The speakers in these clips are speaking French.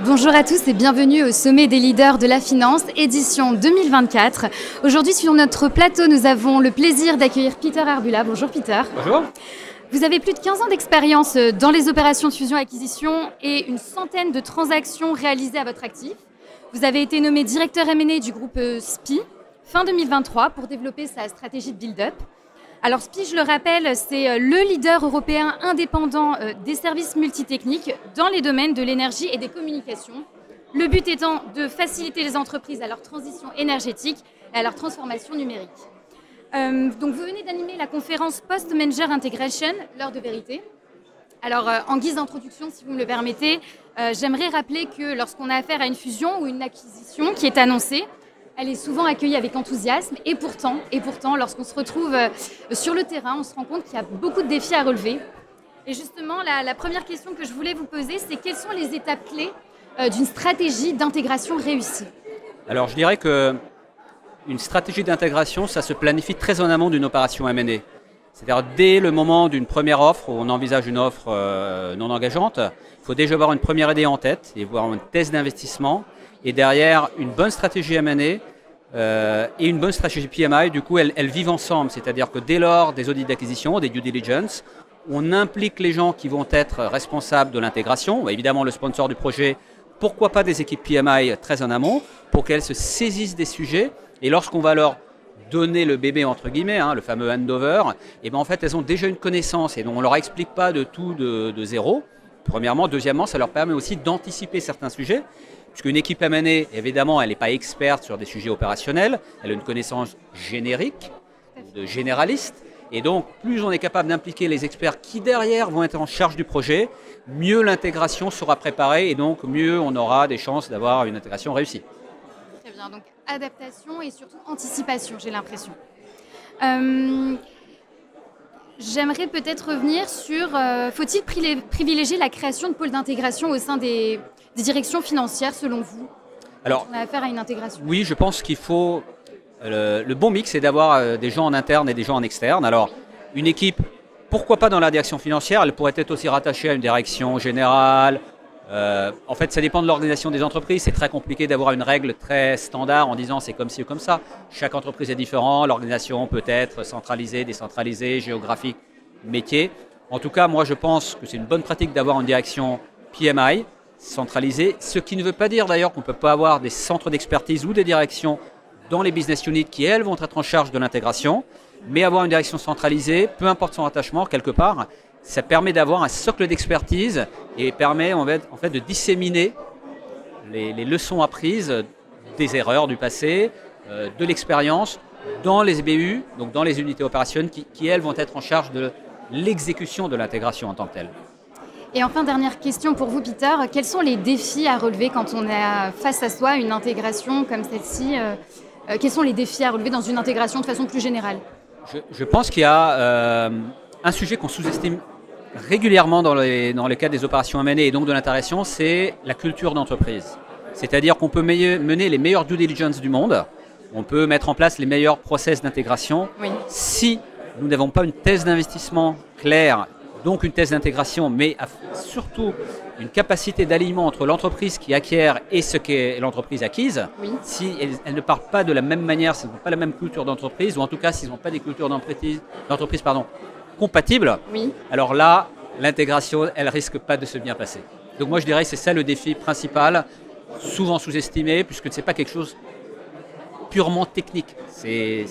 Bonjour à tous et bienvenue au Sommet des leaders de la finance, édition 2024. Aujourd'hui sur notre plateau, nous avons le plaisir d'accueillir Peter Herbula. Bonjour Peter. Bonjour. Vous avez plus de 15 ans d'expérience dans les opérations de fusion-acquisition et une centaine de transactions réalisées à votre actif. Vous avez été nommé directeur M&A du groupe SPIE fin 2023 pour développer sa stratégie de build-up. Alors SPIE, je le rappelle, c'est le leader européen indépendant des services multitechniques dans les domaines de l'énergie et des communications. Le but étant de faciliter les entreprises à leur transition énergétique et à leur transformation numérique. Donc vous venez d'animer la conférence Post-Merger Integration, l'heure de vérité. Alors en guise d'introduction, si vous me le permettez, j'aimerais rappeler que lorsqu'on a affaire à une fusion ou une acquisition qui est annoncée, elle est souvent accueillie avec enthousiasme et pourtant lorsqu'on se retrouve sur le terrain, on se rend compte qu'il y a beaucoup de défis à relever. Et justement, la première question que je voulais vous poser, c'est quelles sont les étapes clés d'une stratégie d'intégration réussie? Alors je dirais qu'une stratégie d'intégration, ça se planifie très en amont d'une opération M&A. C'est-à-dire dès le moment d'une première offre, où on envisage une offre non engageante, il faut déjà avoir une première idée en tête et voir un test d'investissement. Et derrière, une bonne stratégie M&A et une bonne stratégie PMI, du coup, elles vivent ensemble. C'est-à-dire que dès lors des audits d'acquisition, des due diligence, on implique les gens qui vont être responsables de l'intégration, évidemment le sponsor du projet, pourquoi pas des équipes PMI très en amont, pour qu'elles se saisissent des sujets. Et lorsqu'on va leur donner le bébé, entre guillemets, le fameux handover, et ben en fait, elles ont déjà une connaissance et donc on ne leur explique pas de tout de zéro. Premièrement. Deuxièmement, ça leur permet aussi d'anticiper certains sujets. Puisqu'une équipe M&A, évidemment, elle n'est pas experte sur des sujets opérationnels, elle a une connaissance générique, de généraliste, et donc plus on est capable d'impliquer les experts qui derrière vont être en charge du projet, mieux l'intégration sera préparée et donc mieux on aura des chances d'avoir une intégration réussie. Très bien, donc adaptation et surtout anticipation, j'ai l'impression. J'aimerais peut-être revenir sur, faut-il privilégier la création de pôles d'intégration au sein des directions financières selon vous? Alors, on a affaire à une intégration. Oui, je pense qu'il faut, le bon mix c'est d'avoir des gens en interne et des gens en externe. Alors, une équipe, pourquoi pas dans la direction financière, elle pourrait être aussi rattachée à une direction générale. En fait, ça dépend de l'organisation des entreprises. C'est très compliqué d'avoir une règle très standard en disant c'est comme ci ou comme ça. Chaque entreprise est différente. L'organisation peut être centralisée, décentralisée, géographique, métier. En tout cas, moi, je pense que c'est une bonne pratique d'avoir une direction PMI centralisée. Ce qui ne veut pas dire d'ailleurs qu'on ne peut pas avoir des centres d'expertise ou des directions dans les business units qui, elles, vont être en charge de l'intégration. Mais avoir une direction centralisée, peu importe son rattachement, quelque part, ça permet d'avoir un socle d'expertise et permet en fait de disséminer les leçons apprises des erreurs du passé, de l'expérience dans les BU, donc dans les unités opérationnelles qui elles vont être en charge de l'exécution de l'intégration en tant que telle. Et enfin, dernière question pour vous Peter, quels sont les défis à relever quand on a face à soi une intégration comme celle-ci? Quels sont les défis à relever dans une intégration de façon plus générale? Je pense qu'il y a un sujet qu'on sous-estime régulièrement dans le cadre des opérations M&A et donc de l'intégration, c'est la culture d'entreprise. C'est-à-dire qu'on peut mener les meilleures due diligence du monde, on peut mettre en place les meilleurs process d'intégration. Oui. Si nous n'avons pas une thèse d'investissement claire, donc une thèse d'intégration, mais surtout une capacité d'alignement entre l'entreprise qui acquiert et ce qu'est l'entreprise acquise, oui. Si elles ne partent pas de la même manière, si elles n'ont pas la même culture d'entreprise, ou en tout cas s'ils n'ont pas des cultures d'entreprise compatibles, oui. Alors là, l'intégration, elle risque pas de se bien passer. Donc moi je dirais que c'est ça le défi principal, souvent sous-estimé, puisque ce n'est pas quelque chose purement technique. C'est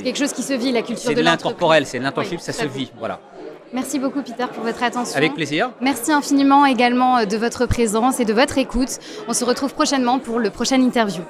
quelque chose qui se vit, la culture de l'entreprise. C'est l'incorporel, c'est l'intangible, oui, ça se vit. Voilà. Merci beaucoup Peter pour votre attention. Avec plaisir. Merci infiniment également de votre présence et de votre écoute. On se retrouve prochainement pour le prochain interview.